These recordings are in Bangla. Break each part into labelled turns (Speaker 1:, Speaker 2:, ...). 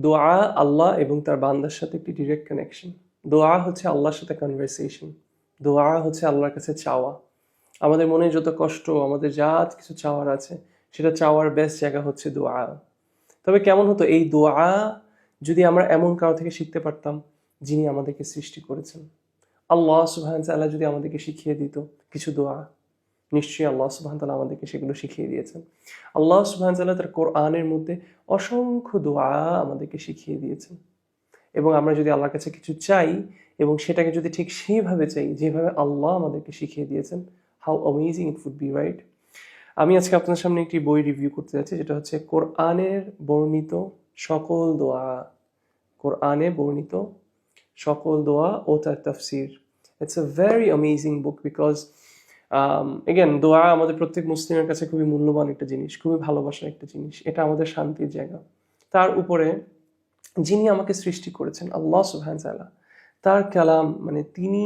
Speaker 1: দোয়া আল্লাহ এবং তার বান্দার সাথে একটি ডিরেক্ট কানেকশন। দোয়া হচ্ছে আল্লাহর সাথে কনভারসেশন। দোয়া হচ্ছে আল্লাহর কাছে চাওয়া। আমাদের মনে যত কষ্ট, আমাদের যা কিছু চাওয়ার আছে, সেটা চাওয়ার বেস্ট জায়গা হচ্ছে দোয়া। তবে কেমন হতো এই দোয়া যদি আমরা এমন কারো থেকে শিখতে পারতাম যিনি আমাদেরকে সৃষ্টি করেছেন। আল্লাহ সুবহানাহু ওয়া তাআলা যদি আমাদেরকে শিখিয়ে দিত কিছু দোয়া, নিশ্চয়ই আল্লাহ সুবহানাহু ওয়া তাআলা আমাদেরকে সেগুলো শিখিয়ে দিয়েছেন। আল্লাহ সুবহানাহু ওয়া তাআলা তার কোরআনের মধ্যে অসংখ্য দোয়া আমাদেরকে শিখিয়ে দিয়েছেন। এবং আমরা যদি আল্লাহর কাছে কিছু চাই এবং সেটাকে যদি ঠিক সেইভাবে চাই যেভাবে আল্লাহ আমাদেরকে শিখিয়ে দিয়েছেন, how amazing it would be, right? আমি আজকে আপনাদের সামনে একটি বই রিভিউ করতে যাচ্ছি, যেটা হচ্ছে কোরআনের বর্ণিত সকল দোয়া। কোরআনে বর্ণিত সকল দোয়া ও তার তাফসির। It's a very amazing book because again দোয়া আমাদের প্রত্যেক মুসলিমের কাছে খুবই মূল্যবান একটা জিনিস, খুবই ভালোবাসার একটা জিনিস। এটা আমাদের শান্তির জায়গা। তার উপরে যিনি আমাকে সৃষ্টি করেছেন আল্লাহ সুবহানাহু ওয়া তাআলা, তার কালাম মানে তিনি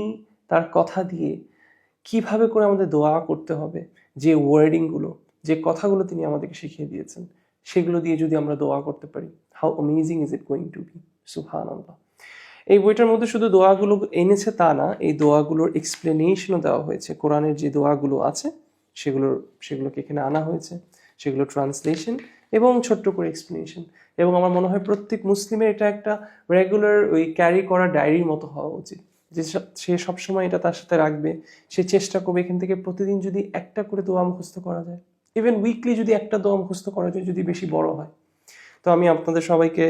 Speaker 1: তার কথা দিয়ে কিভাবে করে আমাদের দোয়া করতে হবে, যে ওয়ার্ডিংগুলো, যে কথাগুলো তিনি আমাদেরকে শিখিয়ে দিয়েছেন, সেগুলো দিয়ে যদি আমরা দোয়া করতে পারি, how amazing is it going to be. সুবহানাল্লাহ। এই বইটার মধ্যে শুধু দোয়াগুলো এনেছে তা না, এই দোয়াগুলোর এক্সপ্লেনেশনও দেওয়া হয়েছে। কোরআনের যে দোয়াগুলো আছে সেগুলোকে এখানে আনা হয়েছে, সেগুলো ট্রান্সলেশন এবং ছোট্ট করে এক্সপ্লেনেশন। এবং আমার মনে হয় প্রত্যেক মুসলিমের এটা একটা রেগুলার ওই ক্যারি করা ডায়েরির মতো হওয়া উচিত, যে সে সবসময় এটা তার সাথে রাখবে। সে চেষ্টা করবে এখান থেকে প্রতিদিন যদি একটা করে দোয়া মুখস্থ করা যায়, ইভেন উইকলি যদি একটা দোয়া মুখস্থ করা যায়, যদি বেশি বড় হয়। তো আমি আপনাদের সবাইকে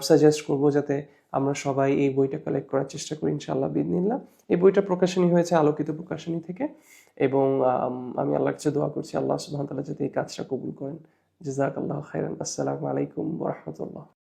Speaker 1: সাজেস্ট করবো যাতে আমরা সবাই এই বইটা কালেক্ট করার চেষ্টা করি ইনশাআল্লাহ বিইذনিল্লাহ। এই বইটা প্রকাশনী হয়েছে আলোকিত প্রকাশনী থেকে। এবং আমি আল্লাহর কাছে দোয়া করছি আল্লাহ সুবহানাহু ওয়া তাআলা যাতে এই কাজটা কবুল করেন। জাযাকাল্লাহু খাইরান। আসসালামু আলাইকুম ওয়া রাহমাতুল্লাহ।